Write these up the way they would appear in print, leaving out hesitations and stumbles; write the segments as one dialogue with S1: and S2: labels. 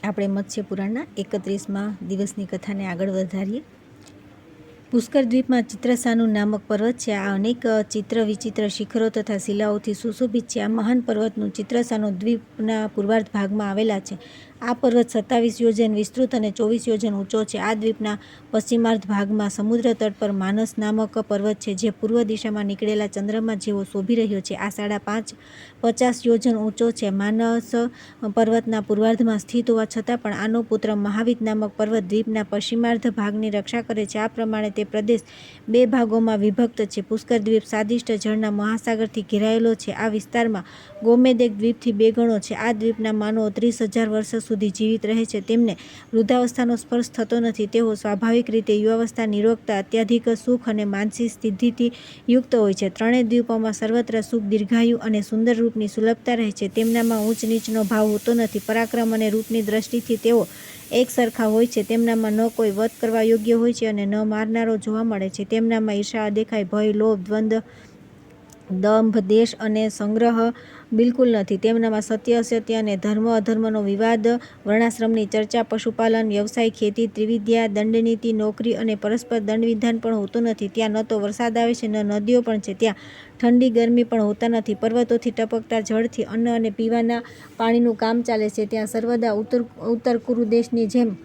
S1: આપણે મત્સ્ય પુરાણના 31મા દિવસની કથાને આગળ વધારીએ। પુષ્કર દ્વીપમાં ચિત્રસાનું નામક પર્વત છે। આ અનેક ચિત્ર વિચિત્ર શિખરો તથા શિલાઓથી સુશોભિત છે। આ મહાન પર્વતનું ચિત્રસાનો દ્વીપના પૂર્વાર્ધ ભાગમાં આવેલા છે। આ પર્વત 27 યોજન વિસ્તૃત અને 24 યોજન ઊંચો છે। આ દ્વીપના પશ્ચિમાર્ધ ભાગમાં સમુદ્ર તટ પર માનસ નામક પર્વત છે, જે પૂર્વ દિશામાં નીકળેલા ચંદ્રમા જેવો શોભી રહ્યો છે। આ 50 યોજન ઊંચો છે। માનસ પર્વતના પૂર્વાર્ધમાં સ્થિત હોવા છતાં પણ આનો પુત્ર મહાવીત નામક પર્વત દ્વીપના પશ્ચિમાર્ધ ભાગની રક્ષા કરે છે। આ પ્રમાણે તે પ્રદેશ 2 ભાગોમાં વિભક્ત છે। પુષ્કર દ્વીપ સાદિષ્ટ જળના મહાસાગરથી ઘેરાયેલો છે। આ વિસ્તારમાં ગોમેદેક દ્વીપથી 2 ગણો છે। આ દ્વીપના માનવો 30,000 વર્ષ સુધી જીવિત રહે છે। તેમને વૃદ્ધાવસ્થાનો સ્પર્શ થતો નથી। તેઓ સ્વાભાવિક રીતે યુવાવસ્થા, નિરોગતા, અત્યાધિક સુખ અને માનસિક સિદ્ધિથી યુક્ત હોય છે। ત્રણેય દ્વીપોમાં સર્વત્ર સુખ, દીર્ઘાયુ અને સુંદર રૂપની સુલભતા રહે છે। તેમનામાં ઊંચ નીચનો ભાવ હોતો નથી। પરાક્રમ અને રૂપની દ્રષ્ટિથી તેઓ એક સરખા હોય છે। તેમનામાં ન કોઈ વધ કરવા યોગ્ય હોય છે અને ન મારનારો જોવા મળે છે। તેમનામાં ઈર્ષા, અદેખાઈ, ભય, લોભ, દ્વંદ્વ, દંભ, દેશ અને સંગ્રહ બિલકુલ નથી। તેમનામાં સત્ય, અસત્ય અને ધર્મ, અધર્મનો વિવાદ, વર્ણાશ્રમની ચર્ચા, પશુપાલન, વ્યવસાય, ખેતી, ત્રિવિદ્યા, દંડનીતિ, નોકરી અને પરસ્પર દંડવિધાન પણ હોતું નથી। ત્યાં ન તો વરસાદ આવે છે, ન નદીઓ પણ છે। ત્યાં ઠંડી ગરમી પણ હોતા નથી। પર્વતોથી ટપકતા જળથી અન્ન અને પીવાના પાણીનું કામ ચાલે છે। ત્યાં સર્વદા ઉત્તર કુરુ દેશની જેમ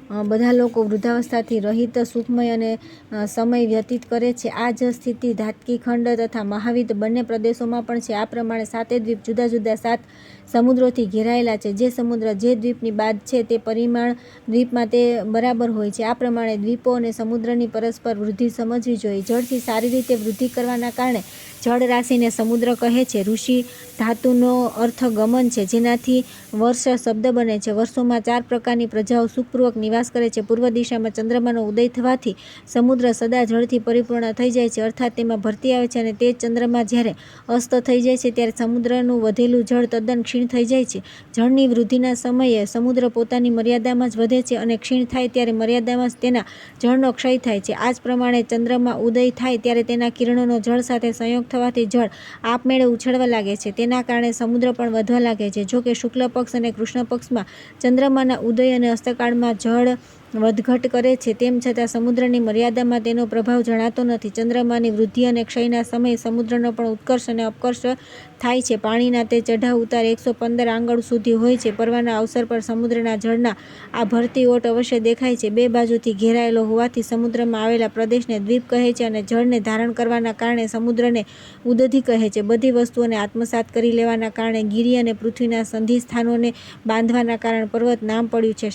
S1: બધા લોકો વૃદ્ધાવસ્થાથી રહિત, સુખમય અને સમય વ્યતીત કરે છે। આ જ સ્થિતિ ધાતકી ખંડ તથા મહાવીત બંને પ્રદેશોમાં પણ છે। આ પ્રમાણે 7 દ્વીપ જુદા જુદા 7 સમુદ્રોથી ઘેરાયેલા છે। જે સમુદ્ર જે દ્વીપની બાદ છે તે પરિમાણ દ્વીપમાં તે બરાબર હોય છે। આ પ્રમાણે દ્વીપો અને સમુદ્રની પરસ્પર વૃદ્ધિ સમજવી જોઈએ। જળથી સારી રીતે વૃદ્ધિ કરવાના કારણે જળ રાશિને સમુદ્ર કહે છે। ઋષિ ધાતુનો અર્થ ગમન છે, જેનાથી વર્ષ શબ્દ બને છે। વર્ષોમાં 4 પ્રકારની પ્રજાઓ સુખપૂર્વક નિવાસ કરે છે। પૂર્વ દિશામાં ચંદ્રમાનો ઉદય થવાથી સમુદ્ર સદા જળથી પરિપૂર્ણ થઈ જાય છે, અર્થાત તેમાં ભરતી આવે છે, અને તે ચંદ્રમા જ્યારે અસ્ત થઈ જાય છે ત્યારે સમુદ્રનું વધેલું જળ તદ્દન ક્ષીણ થઈ જાય છે। જળની વૃદ્ધિના સમયે સમુદ્ર પોતાની મર્યાદામાં જ વધે છે અને ક્ષીણ થાય ત્યારે મર્યાદામાં જ તેના જળનો ક્ષય થાય છે। આ જ પ્રમાણે ચંદ્રમા ઉદય થાય ત્યારે તેના કિરણોનો જળ સાથે સંયોગ થવાથી જળ આપમેળે ઉછળવા લાગે છે। તેના કારણે સમુદ્ર પણ વધવા લાગે છે। જો કે શુક્લ પક્ષ અને કૃષ્ણ પક્ષમાં ચંદ્રમાના ઉદય અને અસ્તકાળમાં જળ વધઘટ કરે છે, તેમ છતાં સમુદ્રની મર્યાદામાં તેનો પ્રભાવ જણાતો નથી। ચંદ્રમાની વૃદ્ધિ અને ક્ષયના સમયે સમુદ્રનો પણ ઉત્કર્ષ અને અપકર્ષ થાય છે। પાણીના તે ચઢાવ ઉતાર 115 આંગળ સુધી હોય છે। પરવાના અવસર પર સમુદ્રના જળના આ ભરતી ઓટ અવશ્ય દેખાય છે। 2 બાજુથી ઘેરાયેલો હોવાથી સમુદ્રમાં આવેલા પ્રદેશને દ્વીપ કહે છે અને જળને ધારણ કરવાના કારણે સમુદ્રને ઉદધિ કહે છે। બધી વસ્તુઓને આત્મસાત કરી લેવાના કારણે ગિરિ અને પૃથ્વીના સંધિસ્થાનોને બાંધવાના કારણે પર્વત નામ પડ્યું છે।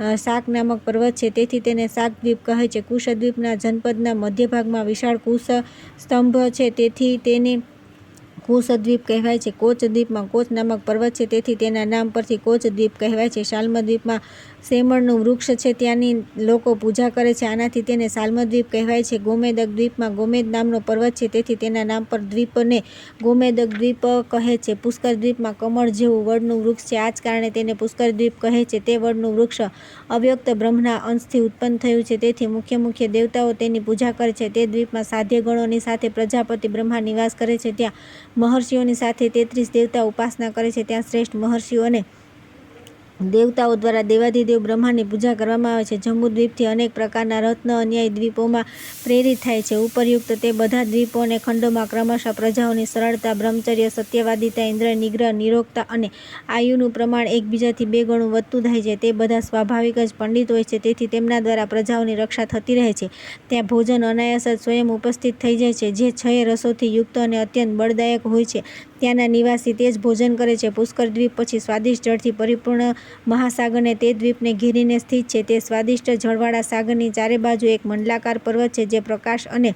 S1: શાક નામક પર્વત છે, તેથી તેને શાકદ્વીપ કહે છે। કુશદ્વીપના જનપદના મધ્ય ભાગમાં વિશાળ કુશ સ્તંભ છે, તેથી તેને કુશદ્વીપ કહેવાય છે। કોચ દ્વીપમાં કોચ નામક પર્વત છે, તેથી તેના નામ પરથી કોચ દ્વીપ કહેવાય છે। શાલ્મદ્વીપમાં સેમળનું વૃક્ષ છે, ત્યાંની લોકો પૂજા કરે છે, આનાથી તેને શાલ્મદ્વીપ કહેવાય છે। ગોમેદક દ્વીપમાં ગોમેદ નામનો પર્વત છે, તેથી તેના નામ પર દ્વીપને ગોમેદક દ્વીપ કહે છે। પુષ્કર દ્વીપમાં કમળ જેવું વડનું વૃક્ષ છે, આ જ કારણે તેને પુષ્કર દ્વીપ કહે છે। તે વડનું વૃક્ષ અવ્યક્ત બ્રહ્મના અંશથી ઉત્પન્ન થયું છે, તેથી મુખ્ય દેવતાઓ તેની પૂજા કરે છે। તે દ્વીપમાં સાધ્ય ગણોની સાથે પ્રજાપતિ બ્રહ્મા નિવાસ કરે છે। ત્યાં મહર્ષિઓની સાથે 33 દેવતા ઉપાસના કરે છે। ત્યાં શ્રેષ્ઠ મહર્ષિઓ અને દેવતાઓ દ્વારા દેવાધિદેવ બ્રહ્માની પૂજા કરવામાં આવે છે। જંબુદ્વીપથી અનેક પ્રકારના રત્ન અન્યાયી દ્વીપોમાં પ્રેરિત થાય છે। ઉપરયુક્ત તે બધા દ્વીપો અને ખંડોમાં ક્રમશઃ પ્રજાઓની સરળતા, બ્રહ્મચર્ય, સત્યવાદિતા, ઇન્દ્રિય નિગ્રહ, નિરોગતા અને આયુનું પ્રમાણ એકબીજાથી 2 ગણું વધતું જાય છે। તે બધા સ્વાભાવિક જ પંડિત હોય છે, તેથી તેમના દ્વારા પ્રજાઓની રક્ષા થતી રહે છે। ત્યાં ભોજન અનાયાસ જ સ્વયં ઉપસ્થિત થઈ જાય છે, જે 6 રસોથી યુક્ત અને અત્યંત બળદાયક હોય છે। ત્યાંના નિવાસી તે જ ભોજન કરે છે। પુષ્કર દ્વીપ પછી સ્વાદિષ્ટ જળથી પરિપૂર્ણ મહાસાગરને તે દ્વીપને ઘેરીને સ્થિત છે। તે સ્વાદિષ્ટ જળવાળા સાગરની ચારે બાજુ એક મંડલાકાર પર્વત છે, જે પ્રકાશ અને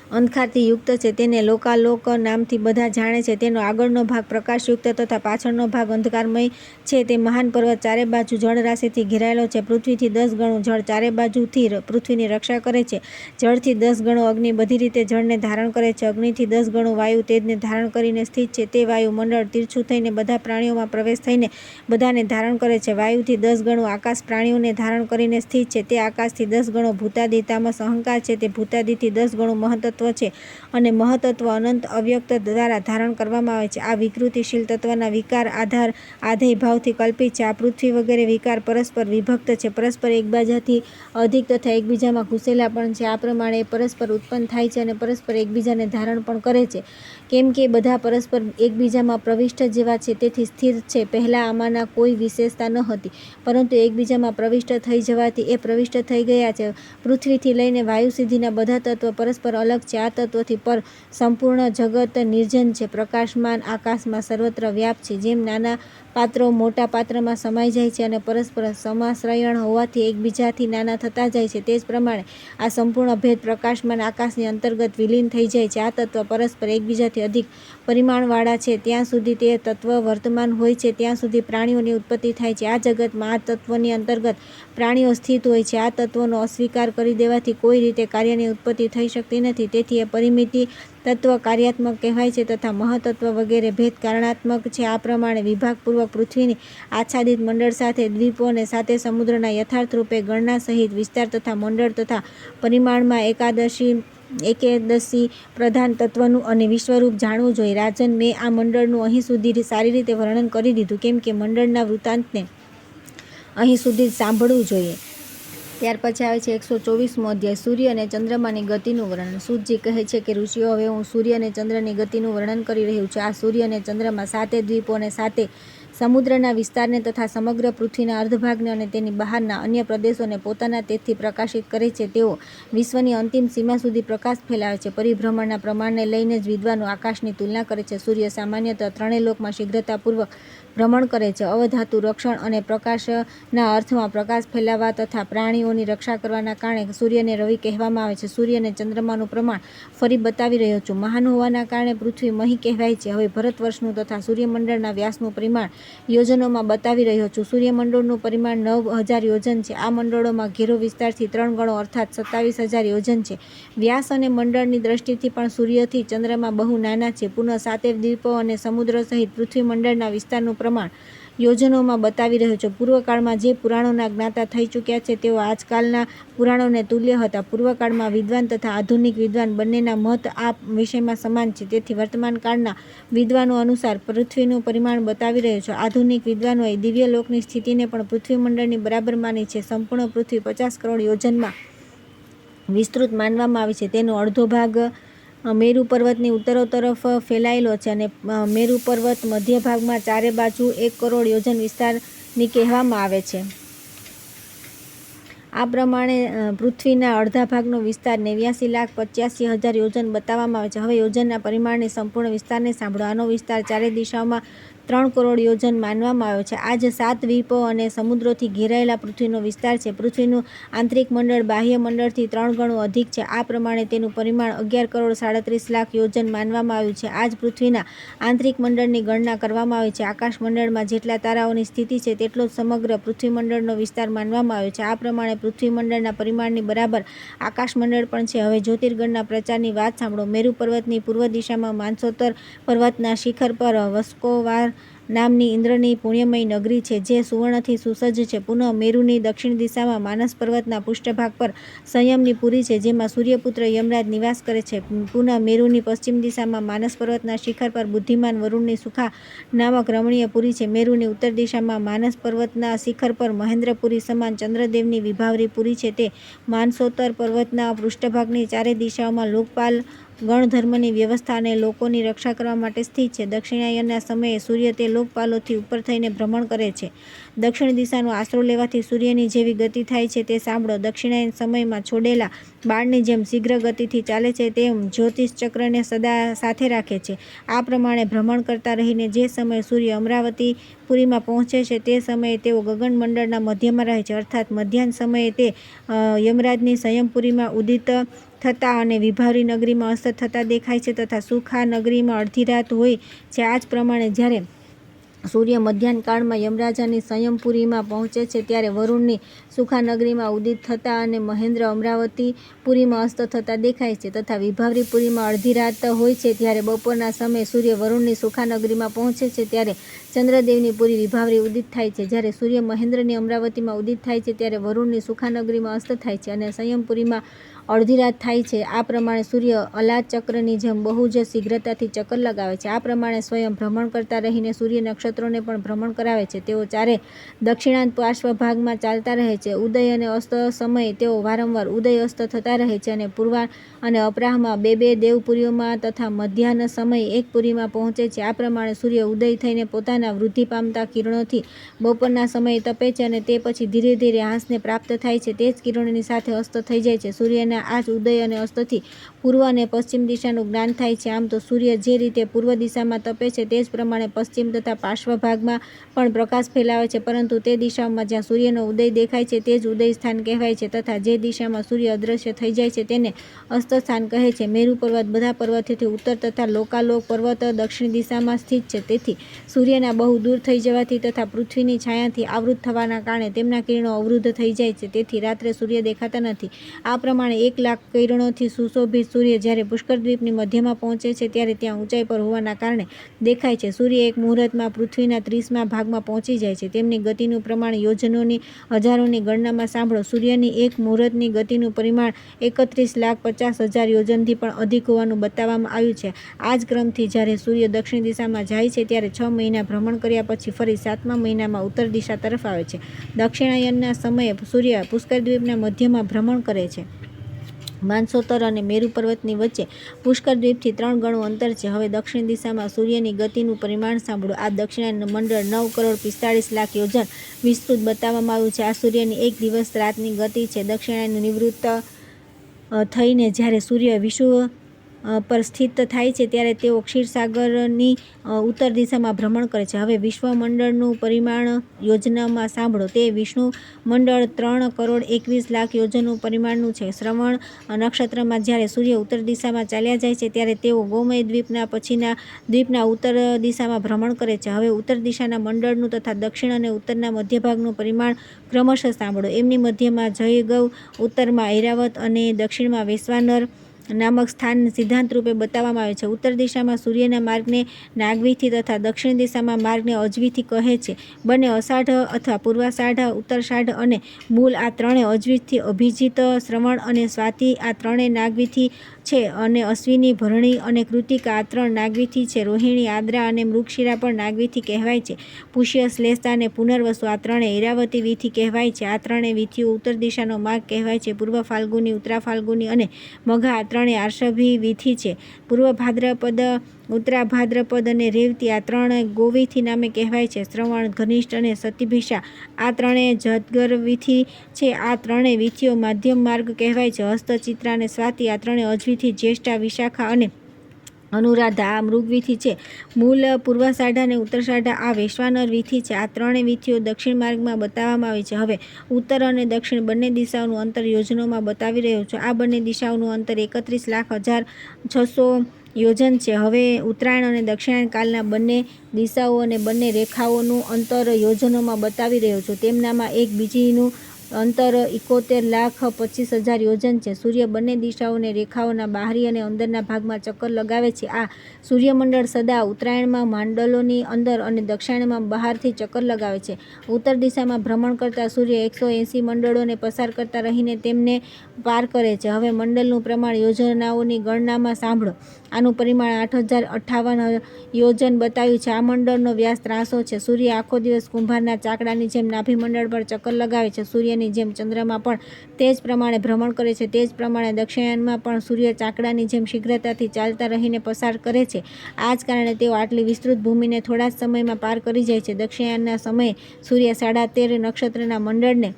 S1: અંધકારથી યુક્ત છે। તેને લોકાલોક નામથી બધા જાણે છે। તેનો આગળનો ભાગ પ્રકાશયુક્ત તથા પાછળનો ભાગ અંધકારમય છે। તે મહાન પર્વત ચારે બાજુ જળ રાશિથી ઘેરાયેલો છે। પૃથ્વીથી 10 ગણું જળ ચારે બાજુથી પૃથ્વીની રક્ષા કરે છે। જળથી 10 ગણો અગ્નિ બધી રીતે જળને ધારણ કરે છે। અગ્નિથી 10 ગણું વાયુ તેજને ધારણ કરીને સ્થિત છે। તે વાયુ મંડળ તીર્છું થઈને બધા પ્રાણીઓમાં પ્રવેશ થઈને બધાને ધારણ કરે છે। વાયુથી 10 ગણું આકાશ પ્રાણીઓને ધારણ કરીને સ્થિત છે। તે આકાશથી 10 ગણો ભૂતાદિ તામસ અહંકાર છે। તે ભૂતાદિથી 10 ગણું મહત્તત્વ તત્વ છે અને મહત્તત્વ અનંત અવ્યક્ત દ્વારા ધારણ કરવામાં આવે છે. આ વિકૃતિશીલ તત્વના વિકાર આધાર આધેય ભાવથી કલ્પિત છે. આ પૃથ્વી વગેરે વિકાર પરસ્પર વિભક્ત છે, પરસ્પર એકબીજાથી અધિક તથા એકબીજામાં ઘૂસેલા પણ છે. આ પ્રમાણે પરસ્પર ઉત્પન્ન થાય છે અને પરસ્પર એકબીજાને ધારણ પણ કરે છે. કેમ કે બધા પરસ્પર એકબીજામાં પ્રવિષ્ટ જેવા છે, તેથી સ્થિર છે. પહેલાં આમાંના કોઈ વિશેષતા ન હતી, પરંતુ એકબીજામાં પ્રવિષ્ટ થઈ જવાથી એ પ્રવિષ્ટ થઈ ગયા છે. પૃથ્વીથી લઈને વાયુ સુધીના બધા તત્વ પરસ્પર અલગ છે. આ તત્વથી પર સંપૂર્ણ જગત નિર્જન છે, પ્રકાશમાન આકાશમાં સર્વત્ર વ્યાપ છે. જેમ નાના પાત્રો મોટા પાત્રમાં સમાઈ જાય છે અને પરસ્પર સમાશ્રયણ હોવાથી એકબીજાથી નાના થતા જાય છે, તે જ પ્રમાણે આ સંપૂર્ણ ભેદ પ્રકાશમાન આકાશની અંતર્ગત વિલીન થઈ જાય છે. આ તત્વ પરસ્પર એકબીજાથી અધિક પરિમાણવાળા છે. ત્યાં સુધી તે તત્વ વર્તમાન હોય છે, ત્યાં સુધી પ્રાણીઓની ઉત્પત્તિ થાય છે. આ જગતમાં આ તત્વની અંતર્ગત પ્રાણીઓ સ્થિત હોય છે. આ તત્વનો અસ્વીકાર કરી દેવાથી કોઈ રીતે કાર્યની ઉત્પત્તિ થઈ શકતી નથી. તેથી એ પરિમિતિ તત્વ કાર્યાત્મક કહેવાય છે તથા મહત્તત્વ વગેરે ભેદ કારણાત્મક છે. આ પ્રમાણે વિભાગપૂર્વક પૃથ્વીની આચ્છાદિત મંડળ સાથે દ્વીપો અને સાથે સમુદ્રના યથાર્થ રૂપે ગણના સહિત વિસ્તાર તથા મંડળ તથા પરિમાણમાં એકેદશી પ્રધાન તત્વનું અને વિશ્વરૂપ જાણવું જોઈએ. રાજન, મેં આ મંડળનું અહીં સુધી સારી રીતે વર્ણન કરી દીધું, કેમ કે મંડળના વૃત્તાંતને અહીં સુધી સાંભળવું જોઈએ. ત્યાર પછી આવે છે 124મો અધ્યાય, સૂર્ય અને ચંદ્રમાની ગતિનું વર્ણન. સૂતજી કહે છે કે ઋષિઓ, હવે હું સૂર્ય અને ચંદ્રની ગતિનું વર્ણન કરી રહ્યું છું. આ સૂર્ય અને ચંદ્રમાં 7 દ્વીપો અને 7 સમુદ્રના વિસ્તારને તથા સમગ્ર પૃથ્વીના અર્ધભાગને અને તેની બહારના અન્ય પ્રદેશોને પોતાના તેજથી પ્રકાશિત કરે છે. તેઓ વિશ્વની અંતિમ સીમા સુધી પ્રકાશ ફેલાવે છે. પરિભ્રમણના પ્રમાણને લઈને જ વિદ્વાનો આકાશની તુલના કરે છે. સૂર્ય સામાન્યતઃ ત્રણેય લોકમાં શીઘ્રતાપૂર્વક ભ્રમણ કરે છે. અવધાતુ રક્ષણ અને પ્રકાશના અર્થમાં પ્રકાશ ફેલાવવા તથા પ્રાણીઓની રક્ષા કરવાના કારણે સૂર્યને રવિ કહેવામાં આવે છે. સૂર્ય અને ચંદ્રમાનું પ્રમાણ ફરી બતાવી રહ્યો છું. મહાન હોવાના કારણે પૃથ્વી મહી કહેવાય છે. હવે ભરતવર્ષનું તથા સૂર્યમંડળના વ્યાસનું પરિમાણ યોજનોમાં બતાવી રહ્યો છું. સૂર્યમંડળનું પરિમાણ 9000 યોજન છે. આ મંડળોમાં ઘેરો વિસ્તારથી 3 ગણો અર્થાત 27000 યોજન છે. વ્યાસ અને મંડળની દ્રષ્ટિથી પણ સૂર્યથી ચંદ્રમા બહુ નાના છે. પુનઃ 7 દ્વીપો અને સમુદ્ર સહિત પૃથ્વી મંડળના વિસ્તારનું પ્રમાણ યોજનોમાં બતાવી રહ્યો છે. પૂર્વકાળમાં જે પુરાણોના જ્ઞાતા થઈ ચૂક્યા છે તેઓ આજકાલના પુરાણોને તુલ્ય હતા. પૂર્વકાળમાં વિદ્વાન તથા આધુનિક વિદ્વાન બંનેના મત આ વિષયમાં સમાન છે. તેથી વર્તમાન કાળના વિદ્વાનો અનુસાર પૃથ્વીનું પરિમાણ બતાવી રહ્યો છે. આધુનિક વિદ્વાનોએ દિવ્ય લોકની સ્થિતિને પણ પૃથ્વી મંડળની બરાબર માની છે. સંપૂર્ણ પૃથ્વી 50 કરોડ યોજનમાં વિસ્તૃત માનવામાં આવે છે. તેનો અડધો ભાગ મેરુ પર્વતની ઉત્તરો તરફ ફેલાયેલો છે અને મેરુ પર્વત મધ્ય ભાગમાં ચારે બાજુ 1 કરોડ યોજન વિસ્તારની કહેવામાં આવે છે. આ પ્રમાણે પૃથ્વીના અડધા ભાગનો વિસ્તાર 89,85,000 યોજન બતાવવામાં આવે છે. હવે યોજનના પરિમાણની સંપૂર્ણ વિસ્તારને સાંભળો. આનો વિસ્તાર ચારે દિશાઓમાં 3 કરોડ યોજન માનવામાં આવ્યો છે. આ જ 7 દ્વીપો અને સમુદ્રોથી ઘેરાયેલા પૃથ્વીનો વિસ્તાર છે. પૃથ્વીનું આંતરિક મંડળ બાહ્ય મંડળથી 3 ગણું અધિક છે. આ પ્રમાણે તેનું પરિમાણ 11 કરોડ 37 લાખ યોજન માનવામાં આવ્યું છે. આ જ પૃથ્વીના આંતરિક મંડળની ગણના કરવામાં આવી છે. આકાશ મંડળમાં જેટલા તારાઓની સ્થિતિ છે તેટલો જ સમગ્ર પૃથ્વી મંડળનો વિસ્તાર માનવામાં આવ્યો છે. આ પ્રમાણે પૃથ્વી મંડળના પરિમાણની બરાબર આકાશ મંડળ પણ છે. હવે જ્યોતિર્ગણના પ્રચારની વાત સાંભળો. મેરુ પર્વતની પૂર્વ દિશામાં માનસોતર પર્વતના શિખર પર વસ્કોવાર નામની ઇન્દ્રની પુણ્યમય નગરી છે, જે સુવર્ણથી સુસજ્જ છે. પુનઃ મેરુની દક્ષિણ દિશામાં માનસ પર્વતના પૃષ્ઠભાગ પર સંયમની પુરી છે, જેમાં સૂર્યપુત્ર યમરાજ નિવાસ કરે છે. પુનઃ મેરુની પશ્ચિમ દિશામાં માનસ પર્વતના શિખર પર બુદ્ધિમાન વરુણની સુખા નામક રમણીય પુરી છે. મેરુની ઉત્તર દિશામાં માનસ પર્વતના શિખર પર મહેન્દ્રપુરી સમાન ચંદ્રદેવની વિભાવરી પુરી છે. તે માનસોત્તર પર્વતના પૃષ્ઠભાગની ચારે દિશાઓમાં લોકપાલ ગણધર્મની વ્યવસ્થા અને લોકોની રક્ષા કરવા માટે સ્થિત છે. દક્ષિણાયનના સમયે સૂર્ય તે લોકપાલોથી ઉપર થઈને ભ્રમણ કરે છે. દક્ષિણ દિશાનો આશરો લેવાથી સૂર્યની જેવી ગતિ થાય છે તે સાંભળો. દક્ષિણાયન સમયમાં છોડેલા બાળની જેમ શીઘ્ર ગતિથી ચાલે છે તેમ જ્યોતિષ ચક્રને સદા સાથે રાખે છે. આ પ્રમાણે ભ્રમણ કરતા રહીને જે સમયે સૂર્ય અમરાવતી પુરીમાં પહોંચે છે તે સમયે તેઓ ગગનમંડળના મધ્યમાં રહે છે, અર્થાત મધ્યાહન સમયે તે યમરાજની સંયમપુરીમાં ઉદિત થતા અને વિભાવરી નગરીમાં અસ્ત થતા દેખાય છે તથા સુખા નગરીમાં અડધી રાત હોય છે. આ જ પ્રમાણે જ્યારે સૂર્ય મધ્યાહન કાળમાં યમરાજાની સંયમપુરીમાં પહોંચે છે ત્યારે વરુણની સુખા નગરીમાં ઉદિત થતા અને મહેન્દ્ર અમરાવતી પુરીમાં અસ્ત થતા દેખાય છે તથા વિભાવરી પુરીમાં અડધી રાત હોય છે. ત્યારે બપોરના સમયે સૂર્ય વરુણની સુખા નગરીમાં પહોંચે છે ત્યારે ચંદ્રદેવની પુરી વિભાવરી ઉદિત થાય છે. જ્યારે સૂર્ય મહેન્દ્રની અમરાવતીમાં ઉદિત થાય છે ત્યારે વરુણની સુખા નગરીમાં અસ્ત થાય છે અને સંયમપુરીમાં અડધી રાત થાય છે. આ પ્રમાણે સૂર્ય અલાદ ચક્રની જેમ બહુ જ શીઘ્રતાથી ચક્કર લગાવે છે. આ પ્રમાણે સ્વયં ભ્રમણ કરતા રહીને સૂર્ય નક્ષત્રોને પણ ભ્રમણ કરાવે છે. તેઓ ચારે દક્ષિણાંત પાર્શ્વભાગમાં ચાલતા રહે છે. ઉદય અને અસ્ત સમયે તેઓ વારંવાર ઉદય અસ્ત થતા રહે છે અને પૂર્વા અને અપરાહમાં બે દેવપુરીઓમાં તથા મધ્યાહ્ન સમયે એક પુરીમાં પહોંચે છે. આ પ્રમાણે સૂર્ય ઉદય થઈને પોતાના વૃદ્ધિ પામતા કિરણોથી બપોરના સમયે તપે છે અને તે પછી ધીરે ધીરે હાંસને પ્રાપ્ત થાય છે. તે જ કિરણોની સાથે અસ્ત થઈ જાય છે. સૂર્યના આ જ ઉદય અને અસ્તથી પૂર્વ અને પશ્ચિમ દિશાનું જ્ઞાન થાય છે. આમ તો સૂર્ય જે રીતે પૂર્વ દિશામાં તપે છે તે જ પ્રમાણે પશ્ચિમ તથા પાર્શ્વભાગમાં પણ પ્રકાશ ફેલાવે છે, પરંતુ તે દિશાઓમાં જ્યાં સૂર્યનો ઉદય દેખાય છે તે જ ઉદય સ્થાન કહેવાય છે તથા જે દિશામાં સૂર્ય અદૃશ્ય થઈ જાય છે તેને અસ્ત સ્થાન કહે છે. મેરુ પર્વત બધા પર્વતોથી ઉત્તર તથા લોકાલોક પર્વત દક્ષિણ દિશામાં સ્થિત છે. તેથી સૂર્યના બહુ દૂર થઈ જવાથી તથા પૃથ્વીની છાયાથી આવૃત થવાના કારણે તેમના કિરણો અવરુદ્ધ થઈ જાય છે. તેથી રાત્રે સૂર્ય દેખાતા નથી. આ પ્રમાણે 1,00,000 કિરણોથી સુશોભિત સૂર્ય જ્યારે પુષ્કર દ્વીપની મધ્યમાં પહોંચે છે ત્યારે ત્યાં ઊંચાઈ પર હોવાના કારણે દેખાય છે. સૂર્ય એક મુહૂર્તમાં પૃથ્વીના 30મા ભાગમાં પહોંચી જાય છે. તેમની ગતિનું પ્રમાણ યોજનોની હજારોની ગણનામાં સાંભળો. સૂર્યની એક મુહૂર્તની ગતિનું પરિમાણ 31,50,000 યોજનથી પણ અધિક હોવાનું બતાવવામાં આવ્યું છે. આ જ ક્રમથી જ્યારે સૂર્ય દક્ષિણ દિશામાં જાય છે ત્યારે 6 મહિના ભ્રમણ કર્યા પછી ફરી 7મા મહિનામાં ઉત્તર દિશા તરફ આવે છે. દક્ષિણાયનના સમયે સૂર્ય પુષ્કર દ્વીપના મધ્યમાં ભ્રમણ કરે છે. માનસોત્તર અને મેરુ પર્વતની વચ્ચે પુષ્કર દ્વીપથી 3 ગણું અંતર છે. હવે દક્ષિણ દિશામાં સૂર્યની ગતિનું પરિમાણ સાંભળો. આ દક્ષિણાયન મંડળ 9,45,00,000 યોજન વિસ્તૃત બતાવવામાં આવ્યું છે. આ સૂર્યની એક દિવસ રાતની ગતિ છે. દક્ષિણાયન નિવૃત્ત થઈને જ્યારે સૂર્ય વિષુવ પર સ્થિત થાય છે ત્યારે તેઓ ક્ષીરસાગરની ઉત્તર દિશામાં ભ્રમણ કરે છે. હવે વિશ્વમંડળનું પરિમાણ યોજનામાં સાંભળો. તે વિષ્ણુ મંડળ 3,21,00,000 યોજનનું પરિમાણનું છે. શ્રવણ નક્ષત્રમાં જ્યારે સૂર્ય ઉત્તર દિશામાં ચાલ્યા જાય છે ત્યારે તેઓ ગૌમય દ્વીપના પછીના દ્વીપના ઉત્તર દિશામાં ભ્રમણ કરે છે. હવે ઉત્તર દિશાના મંડળનું તથા દક્ષિણ અને ઉત્તરના મધ્યભાગનું પરિમાણ ક્રમશઃ સાંભળો. એમની મધ્યમાં જયગૌ, ઉત્તરમાં ઐરાવત અને દક્ષિણમાં વૈશ્વાનર નામક સ્થાન સિદ્ધાંત રૂપે બતાવવામાં આવે છે. ઉત્તર દિશામાં સૂર્યના માર્ગને નાગવીથી તથા દક્ષિણ દિશામાં માર્ગને અજવીથી કહે છે. બંને અષાઢ અથવા પૂર્વાષાઢ, ઉત્તરાષાઢ અને મૂલ આ ત્રણે અજવીથી, અભિજીત, શ્રવણ અને સ્વાતિ આ ત્રણે નાગવીથી છે અને અશ્વિની, ભરણી અને કૃતિકા આ 3 નાગવીથી છે. રોહિણી, આદ્રા અને મૃગશિરા પણ નાગવીથી કહેવાય છે. પુષ્ય, શ્લેષા અને પુનર્વસુ આ ત્રણે ઐરાવતી વીથી કહેવાય છે. આ ત્રણે વીથીઓ ઉત્તર દિશાનો માર્ગ કહેવાય છે. પૂર્વ ફાલ્ગુની, ઉત્તરા ફાલ્ગુની અને મઘા આ ત્રણે આર્ષભી વીથી છે. પૂર્વ ભાદ્રપદ, ઉત્તરા ભાદ્રપદ અને રેવતી આ 3 ગોવીથી નામે કહેવાય છે. શ્રવણ, ઘનિષ્ઠ અને સતિભિષા આ ત્રણે જતગર વીથી છે. આ ત્રણે વીથીઓ માધ્યમ માર્ગ કહેવાય છે. હસ્ત, ચિત્રા અને સ્વાતિ આ ત્રણે અજવીથી, જ્યેષ્ઠા, વિશાખા અને અનુરાધા આ મૃગવીથી છે. મૂલ, પૂર્વાષાઢા અને ઉત્તરાષાઢા આ વૈશ્વાનર વીથી છે. આ ત્રણે વીથીઓ દક્ષિણ માર્ગમાં બતાવવામાં આવી છે. હવે ઉત્તર અને દક્ષિણ બંને દિશાઓનું અંતર યોજનોમાં બતાવી રહ્યો છે. આ બંને દિશાઓનું અંતર 31,01,600 યોજન છે. હવે ઉત્તરાયણ અને દક્ષિણાયન કાલના બંને દિશાઓ અને બંને રેખાઓનું અંતર યોજનોમાં બતાવી રહ્યો છું. તેમનામાં એક બીજીનું અંતર 71,25,000 યોજન છે. સૂર્ય બંને દિશાઓને રેખાઓના બહારી અને અંદરના ભાગમાં ચક્કર લગાવે છે. આ સૂર્યમંડળ સદા ઉત્તરાયણમાં માંડલોની અંદર અને દક્ષિણાયનમાં બહારથી ચક્કર લગાવે છે. ઉત્તર દિશામાં ભ્રમણ કરતા સૂર્ય 180 મંડળોને પસાર કરતા રહીને તેમને પાર કરે છે. હવે મંડળનું પ્રમાણ યોજનાઓની ગણનામાં સાંભળો. આનું પરિમાણ 8,058 યોજન બતાવ્યું છે. આ મંડળનો વ્યાસ 300 છે. સૂર્ય આખો દિવસ કુંભારના ચાકડાની જેમ નાભિમંડળ પર ચક્કર લગાવે છે. સૂર્યની જેમ ચંદ્રમાં પણ તે જ પ્રમાણે ભ્રમણ કરે છે. તે જ પ્રમાણે દક્ષિણાયનમાં પણ સૂર્ય ચાકડાની જેમ શીઘ્રતાથી ચાલતા રહીને પસાર કરે છે. આ જ કારણે તેઓ આટલી વિસ્તૃત ભૂમિને થોડા જ સમયમાં પાર કરી જાય છે. દક્ષિણાયનના સમયે સૂર્ય 13.5 નક્ષત્રના મંડળને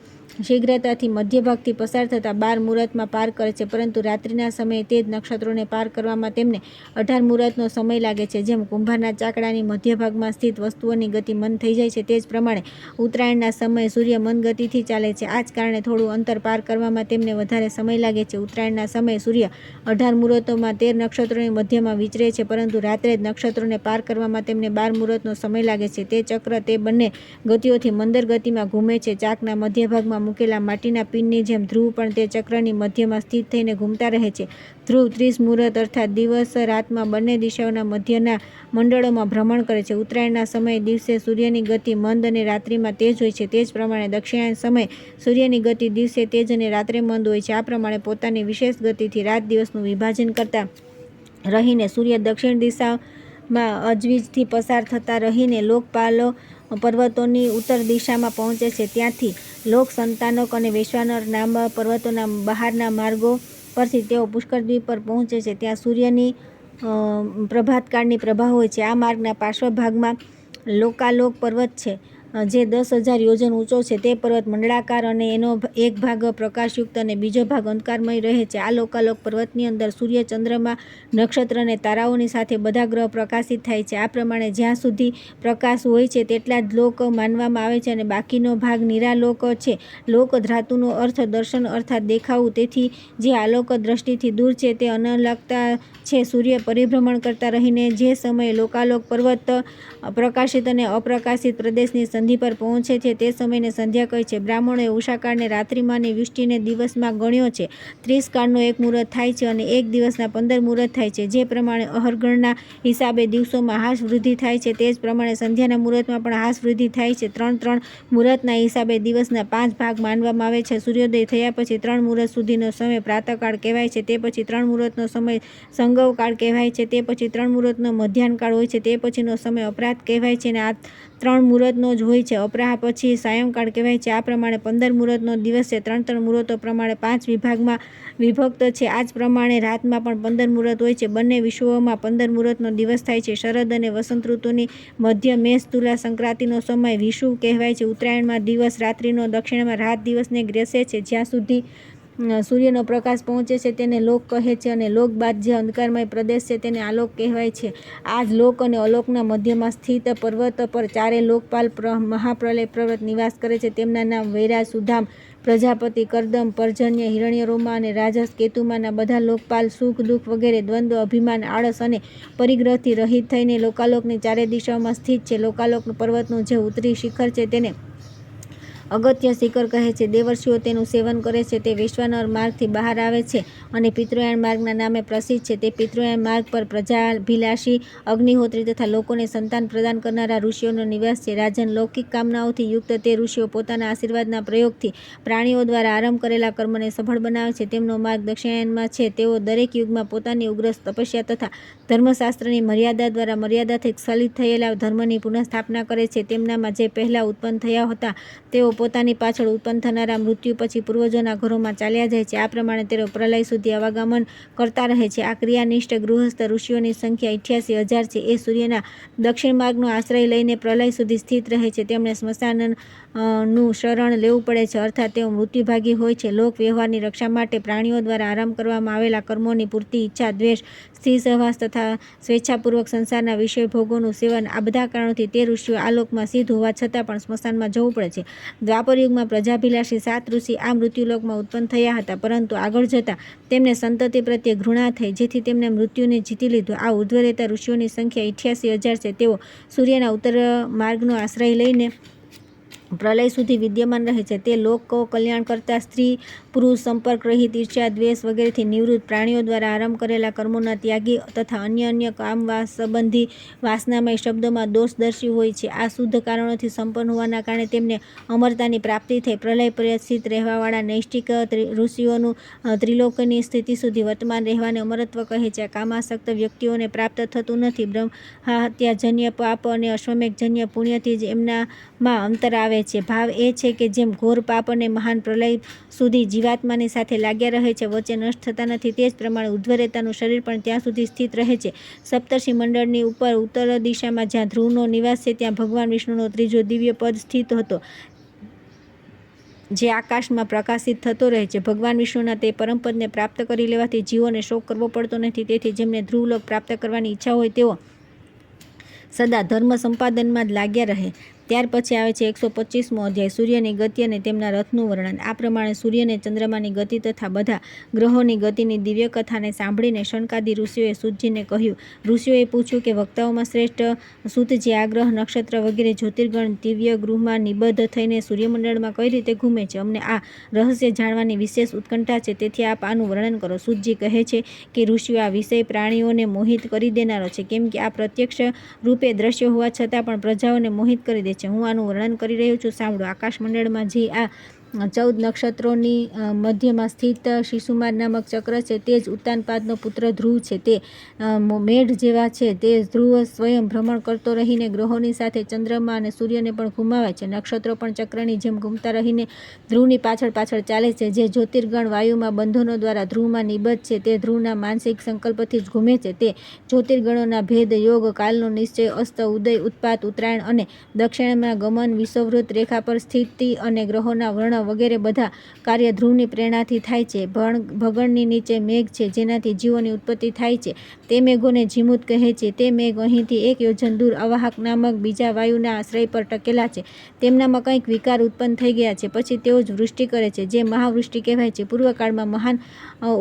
S1: શીઘ્રતાથી મધ્યભાગથી પસાર થતાં 12 મુહૂર્તમાં પાર કરે છે, પરંતુ રાત્રિના સમયે તે જ નક્ષત્રોને પાર કરવામાં તેમને 18 મુહૂર્તનો સમય લાગે છે. જેમ કુંભારના ચાકડાની મધ્યભાગમાં સ્થિત વસ્તુઓની ગતિ મંદ થઈ જાય છે તે જ પ્રમાણે ઉત્તરાયણના સમયે સૂર્ય મંદ ગતિથી ચાલે છે. આ જ કારણે થોડું અંતર પાર કરવામાં તેમને વધારે સમય લાગે છે. ઉત્તરાયણના સમયે સૂર્ય 18 મુહૂર્તોમાં 13 નક્ષત્રોની મધ્યમાં વિચરે છે, પરંતુ રાત્રે જ નક્ષત્રોને પાર કરવામાં તેમને 12 મુહૂર્તનો સમય લાગે છે. તે ચક્ર તે બંને ગતિઓથી મંદર ગતિમાં ઘૂમે છે. ચાકના મધ્યભાગમાં ચક્રમાં મૂકેલા માટીના પિનની જેમ ધ્રુવ પણ તે ચક્રની મધ્યમાં સ્થિત થઈને ઘૂમતા રહે છે. ધ્રુવ 30 મુહૂર્ત અર્થાત દિવસ રાતમાં બંને દિશાઓના મધ્યના મંડળોમાં ભ્રમણ કરે છે. ઉત્તરાયણના સમયે દિવસે સૂર્યની ગતિ મંદ અને રાત્રિમાં તેજ હોય છે. તે જ પ્રમાણે દક્ષિણાયન સમયે સૂર્યની ગતિ દિવસે તેજ અને રાત્રે મંદ હોય છે. આ પ્રમાણે પોતાની વિશેષ ગતિથી રાત દિવસનું વિભાજન કરતા રહીને સૂર્ય દક્ષિણ દિશામાં અજવીજથી પસાર થતા રહીને લોકપાલો પર્વતોની ઉત્તર દિશામાં પહોંચે છે. ત્યાંથી લોક સંતાનક અને વૈશ્વાનર નામ પર્વતોના બહારના માર્ગો પરથી તેઓ પુષ્કર દ્વીપ પર પહોંચે છે. ત્યાં સૂર્યની પ્રભાતકાળની પ્રભા હોય છે. આ માર્ગના પાર્શ્વ ભાગમાં લોકાલોક પર્વત છે, જે 10,000 યોજન ઊંચો છે. તે પર્વત મંડળાકાર અને એનો એક ભાગ પ્રકાશયુક્ત અને બીજો ભાગ અંધકારમય રહે છે. આ લોકાલોક પર્વતની અંદર સૂર્ય, ચંદ્રમા, નક્ષત્ર અને તારાઓની સાથે બધા ગ્રહ પ્રકાશિત થાય છે. આ પ્રમાણે જ્યાં સુધી પ્રકાશ હોય છે તેટલા જ લોક માનવામાં આવે છે અને બાકીનો ભાગ નિરાલોક છે. લોક ધાતુનો અર્થ દર્શન અર્થાત દેખાવું. તેથી જે આલોક દ્રષ્ટિથી દૂર છે તે અનલગતા છે. સૂર્ય પરિભ્રમણ કરતા રહીને જે સમયે લોકાલોક પર્વત પ્રકાશિત અને અપ્રકાશિત પ્રદેશની સંધિ પર પહોંચે છે તે સમયને સંધ્યા કહે છે. બ્રાહ્મણોએ ઉષાકાળને રાત્રિમાં અને વૃષ્ટિને દિવસમાં ગણ્યો છે. 30 કાળનો એક મુહૂર્ત થાય છે અને એક દિવસના 15 મુહૂર્ત થાય છે. જે પ્રમાણે અહર્ગણના હિસાબે દિવસોમાં હાશ વૃદ્ધિ થાય છે તે જ પ્રમાણે સંધ્યાના મુહૂર્તમાં પણ હાશ વૃદ્ધિ થાય છે. 3 મુહૂર્તના હિસાબે દિવસના 5 ભાગ માનવામાં આવે છે. સૂર્યોદય થયા પછી 3 મુહૂર્ત સુધીનો સમય પ્રાતઃકાળ કહેવાય છે. તે પછી 3 મુહૂર્તનો સમય સંગવકાળ કહેવાય છે. તે પછી 3 મુહૂર્તનો મધ્યાહનકાળ હોય છે. તે પછીનો સમય અપરાહ કહેવાય છે અને આ 3 મુહૂર્તનો જ હોય છે. અપરાહ પછી સાયંકાળ કહેવાય છે. આ પ્રમાણે 15 મુહૂર્તનો દિવસ છે. 3 મુહૂર્તો પ્રમાણે 5 વિભાગમાં વિભક્ત છે. આ જ પ્રમાણે રાતમાં પણ 15 મુહૂર્ત હોય છે. બંને વિશ્વોમાં 15 મુહૂર્તનો દિવસ થાય છે. શરદ અને વસંત ઋતુની મધ્ય મેષ તુલા સંક્રાંતિનો સમય વિષુવ કહેવાય છે. ઉત્તરાયણમાં દિવસ રાત્રિનો દક્ષિણમાં રાત દિવસને ગ્રેસે છે. જ્યાં સુધી સૂર્યનો પ્રકાશ પહોંચે છે તેને લોક કહે છે અને લોક બાદ જે અંધકારમય પ્રદેશ છે તેને આલોક કહેવાય છે. આ જ લોક અને અલોકના મધ્યમાં સ્થિત પર્વત પર ચારે લોકપાલ મહાપ્રલય પર્વત નિવાસ કરે છે. તેમના નામ વૈરાજ, સુધામ, પ્રજાપતિ, કરદમ, પર્જન્ય, હિરણ્યરોમા અને રાજસ, કેતુમાના બધા લોકપાલ સુખ દુઃખ વગેરે દ્વંદ્વ, અભિમાન, આળસ અને પરિગ્રહથી રહિત થઈને લોકાલોકની ચારે દિશાઓમાં સ્થિત છે. લોકાલોક પર્વતનું જે ઉત્તરી શિખર છે તેને અગત્ય શિખર કહે છે. દેવર્ષિઓ તેનું સેવન કરે છે. તે વૈશ્વાનર માર્ગથી બહાર આવે છે અને પિતૃયાન માર્ગના નામે પ્રસિદ્ધ છે. તે પિતૃયાન માર્ગ પર પ્રજાભિલાષી અગ્નિહોત્રી તથા લોકોને સંતાન પ્રદાન કરનારા ઋષિઓનો નિવાસ છે. રાજન, લૌકિક કામનાઓથી યુક્ત તે ઋષિઓ પોતાના આશીર્વાદના પ્રયોગથી પ્રાણીઓ દ્વારા આરંભ કરેલા કર્મને સફળ બનાવે છે. તેમનો માર્ગ દક્ષિણાયનમાં છે. તેઓ દરેક યુગમાં પોતાની ઉગ્ર તપસ્યા તથા ધર્મશાસ્ત્રની મર્યાદા દ્વારા મર્યાદાથી સ્ખલિત થયેલા ધર્મની પુનઃસ્થાપના કરે છે. તેમનામાં જે પહેલા ઉત્પન્ન થયા હતા તેઓ પોતાની પાછળ ઉત્પન્ન થનારા મૃત્યુ પછી પૂર્વજોના ઘરોમાં ચાલ્યા જાય છે. આ પ્રમાણે તેઓ પ્રલય સુધી આવાગમન કરતા રહે છે. આ ક્રિયાનિષ્ઠ ગૃહસ્થ ઋષિઓની સંખ્યા 88,000 છે. એ સૂર્યના દક્ષિણ માર્ગનો આશ્રય લઈને પ્રલય સુધી સ્થિત રહે છે. તેમણે સ્મશાનનું શરણ લેવું પડે છે અર્થાત તેઓ મૃત્યુભાગી હોય છે. લોક વ્યવહારની રક્ષા માટે પ્રાણીઓ દ્વારા આરંભ કરવામાં આવેલા કર્મોની પૂર્તિ, ઈચ્છા, દ્વેષ, સ્ત્રી સહવાસ તથા સ્વેચ્છાપૂર્વક સંસારના વિષય ભોગોનું સેવન આ બધા કારણોથી તે ઋષિઓ આ લોકમાં સિદ્ધ હોવા છતાં પણ સ્મશાનમાં જવું પડે છે. દ્વાપર યુગમાં પ્રજાભિલાષી 7 ઋષિ આ મૃત્યુલોકમાં ઉત્પન્ન થયા હતા, પરંતુ આગળ જતાં તેમને સંતતિ પ્રત્યે ઘૃણા થઈ, જેથી તેમણે મૃત્યુને જીતી લીધું. આ ઉર્ધ્વ રહેતા ઋષિઓની સંખ્યા 88,000 છે. તેઓ સૂર્યના ઉત્તર માર્ગનો આશ્રય લઈને પ્રલય સુધી વિદ્યમાન રહે છે. તે લોકો કલ્યાણ કરતા, સ્ત્રી પુરુષ સંપર્ક રહિત, ઈર્ષ્યા, દ્વેષ વગેરેથી નિવૃત્ત, પ્રાણીઓ દ્વારા આરંભ કરેલા કર્મોના ત્યાગી તથા અન્ય કામ સંબંધી વાસનામય શબ્દોમાં દોષદર્શી હોય છે. આ શુદ્ધ કારણોથી સંપન્ન હોવાના કારણે તેમને અમરતાની પ્રાપ્તિ થઈ. પ્રલય પર્યંત સ્થિત રહેવાવાળા નૈષ્ઠિક ઋષિઓનું ત્રિલોકની સ્થિતિ સુધી વર્તમાન રહેવાને અમરત્વ કહે છે. કામાસક્ત વ્યક્તિઓને પ્રાપ્ત થતું નથી. બ્રહ્મહત્યાજન્ય પાપ અને અશ્વમેઘજન્ય પુણ્યથી જ એમનામાં અંતર આવે છે. ભાવ એ છે કે જેમ ઘોર પાપ અને મહાન પ્રલય સુધી જીવાત્માની સાથે લાગ્યા રહે છે, વચ્ચે નષ્ટ થતા નથી, તે જ પ્રમાણે ઉર્ધ્વરેતાનું શરીર પણ ત્યાં સુધી સ્થિત રહે છે. સપ્તર્ષિ મંડળની ઉપર ઉત્તર દિશામાં જ્યાં ધ્રુવનો નિવાસ છે ત્યાં ભગવાન વિષ્ણુનો ત્રીજો દિવ્ય પદ સ્થિત હતો, જે આકાશમાં પ્રકાશિત થતો રહે છે. ભગવાન વિષ્ણુના તે પરમપદને પ્રાપ્ત કરી લેવાથી જીવોને શોક કરવો પડતો નથી. તેથી જેમને ધ્રુવલોક પ્રાપ્ત કરવાની ઈચ્છા હોય તેઓ સદા ધર્મ સંપાદનમાં જ લાગ્યા રહે. ત્યાર પછી આવે છે 125મો અધ્યાય, સૂર્યની ગતિ અને તેમના રથનું વર્ણન. આ પ્રમાણે સૂર્ય અને ચંદ્રમાની ગતિ તથા બધા ગ્રહોની ગતિની દિવ્ય કથાને સાંભળીને શનકાદિ ઋષિઓએ સૂતજીને કહ્યું. ઋષિઓએ પૂછ્યું કે વક્તાઓમાં શ્રેષ્ઠ સૂતજી, આ ગ્રહ, નક્ષત્ર વગેરે જ્યોતિર્ગણ દિવ્ય ગૃહમાં નિબદ્ધ થઈને સૂર્યમંડળમાં કઈ રીતે ઘૂમે છે? અમને આ રહસ્ય જાણવાની વિશેષ ઉત્કંઠા છે, તેથી આપ આનું વર્ણન કરો. સૂતજી કહે છે કે ઋષિઓ, આ વિષય પ્રાણીઓને મોહિત કરી દેનારો છે, કેમ કે આ પ્રત્યક્ષ રૂપે દ્રશ્ય હોવા છતાં પણ પ્રજાઓને મોહિત કરી દે છે. હું આનું વર્ણન કરી રહ્યો છું, સાંભળો. આકાશમંડળમાં જે આ 14 નક્ષત્રોની મધ્યમાં સ્થિત શિશુમાર નામક ચક્ર છે, તે જ ઉત્તાનપાદનો પુત્ર ધ્રુવ છે. તે મેઢ જેવા છે. તે ધ્રુવ સ્વયં ભ્રમણ કરતો રહીને ગ્રહોની સાથે ચંદ્રમા અને સૂર્યને પણ ઘુમાવે છે. નક્ષત્રો પણ ચક્રની જેમ ઘૂમતા રહીને ધ્રુવની પાછળ પાછળ ચાલે છે. જે જ્યોતિર્ગણ વાયુમાં બંધનો દ્વારા ધ્રુવમાં નિબદ્ધ છે, તે ધ્રુવના માનસિક સંકલ્પથી જ ઘૂમે છે. તે જ્યોતિર્ગણોના ભેદ, યોગ, કાલનો નિશ્ચય, અસ્ત, ઉદય, ઉત્પાત, ઉત્તરાયણ અને દક્ષિણમાં ગમન, વિષુવવૃત્ત રેખા પર સ્થિતિ અને ગ્રહોના વર્ણ વગેરે બધા કાર્ય ધ્રુવની પ્રેરણાથી થાય છે. ભગણની નીચે મેઘ છે, જેનાથી જીવોની ઉત્પત્તિ થાય છે. તે મેઘોને જીમૂત કહે છે. તે મેઘ અહીંથી 1 યોજન દૂર અવાહક નામક બીજા વાયુના આશ્રય પર ટકેલા છે. તેમનામાં કંઈક વિકાર ઉત્પન્ન થઈ ગયા છે. પછી તેઓ જ વૃષ્ટિ કરે છે, જે મહાવૃષ્ટિ કહેવાય છે. પૂર્વકાળમાં મહાન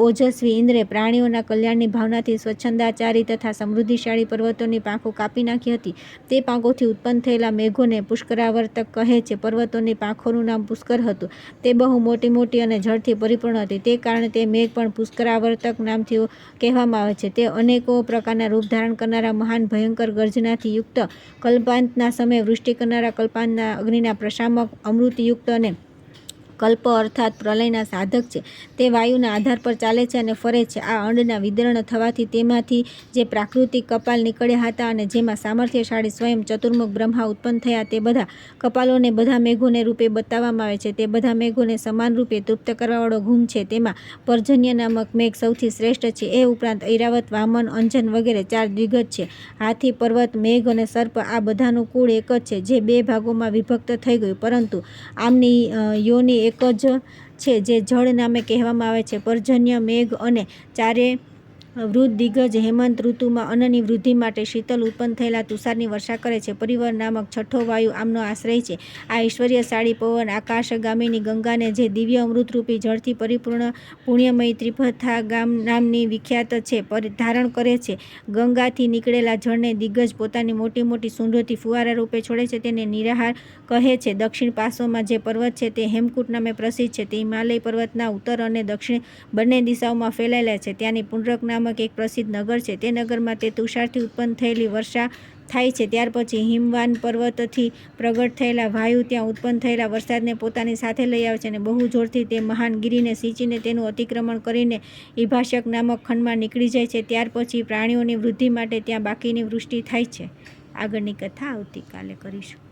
S1: ઓજસ્વી ઇન્દ્રે પ્રાણીઓના કલ્યાણની ભાવનાથી સ્વચ્છંદાચારી તથા સમૃદ્ધિશાળી પર્વતોની પાંખો કાપી નાખી હતી. તે પાંખોથી ઉત્પન્ન થયેલા મેઘોને પુષ્કરાવર્તક કહે છે. પર્વતોની પાંખોનું નામ પુષ્કર હતું. તે બહુ મોટી મોટી અને જળથી પરિપૂર્ણ હતી. તે કારણે તે મેઘ પણ પુષ્કરાવર્તક નામથી કહેવામાં આવે છે. તે અનેકો પ્રકારના રૂપ ધારણ કરનારા, મહાન ભયંકર ગર્જનાથી યુક્ત, કલ્પાંતના સમયે વૃષ્ટિ કરનારા, કલ્પાંતના અગ્નિના પ્રશામક, અમૃતયુક્ત અને કલ્પ અર્થાત પ્રલયના સાધક છે. તે વાયુના આધાર પર ચાલે છે અને ફરે છે. આ અંડના વિદર્ણ થવાથી તેમાંથી જે પ્રાકૃતિક કપાલ નીકળ્યા હતા અને જેમાં સામર્થ્યશાળી સ્વયં ચતુર્મુખ બ્રહ્મા ઉત્પન્ન થયા, તે બધા કપાલોને બધા મેઘોને રૂપે બતાવવામાં આવે છે. તે બધા મેઘોને સમાન રૂપે તૃપ્ત કરવાવાળો ઘૂમ છે. તેમાં પર્જન્ય નામક મેઘ સૌથી શ્રેષ્ઠ છે. એ ઉપરાંત ઐરાવત, વામન, અંજન વગેરે 4 દ્વિગજ છે. હાથી, પર્વત, મેઘ અને સર્પ આ બધાનું કુળ એક જ છે, જે 2 ભાગોમાં વિભક્ત થઈ ગયું, પરંતુ આમની યોનિ એક જ છે, જે જળ નામે કહેવામાં આવે છે. પર્જન્ય, મેઘ અને 4 વૃદ્ધ દિગ્ગજ હેમંત ઋતુમાં અન્નની વૃદ્ધિ માટે શીતલ ઉત્પન્ન થયેલા તુષારની વર્ષા કરે છે. પરિવર નામક છઠ્ઠો વાયુ આમનો આશ્રય છે. આ ઐશ્વર્યશાળી પવન આકાશગામિની ગંગાને, જે દિવ્ય અમૃતરૂપી જળથી પરિપૂર્ણ પુણ્યમયી ત્રિપથા નામની વિખ્યાત છે, ધારણ કરે છે. ગંગાથી નીકળેલા જળને દિગ્ગજ પોતાની મોટી મોટી સૂંઢોથી ફુવારા રૂપે છોડે છે. તેને નિરાહાર કહે છે. દક્ષિણ પાર્શ્વમાં જે પર્વત છે, તે હેમકૂટ નામે પ્રસિદ્ધ છે. તે હિમાલય પર્વતના ઉત્તર અને દક્ષિણ બંને દિશાઓમાં ફેલાયેલા છે. ત્યાંની પુંડ્રક નામક એક પ્રસિદ્ધ નગર છે. તે નગરમાં તે તુષારથી ઉત્પન્ન થયેલી વર્ષા થાય છે. ત્યાર પછી હિમવાન પર્વતથી પ્રગટ થયેલા વાયુ ત્યાં ઉત્પન્ન થયેલા વરસાદને પોતાની સાથે લઈ આવે છે અને બહુ જોરથી તે મહાન ગિરિને સિંચીને તેનું અતિક્રમણ કરીને ઈભાષ્યક નામક ખંડમાં નીકળી જાય છે. ત્યાર પછી પ્રાણીઓની વૃદ્ધિ માટે ત્યાં બાકીની વૃષ્ટિ થાય છે. આગળની કથા આવતીકાલે કરીશું.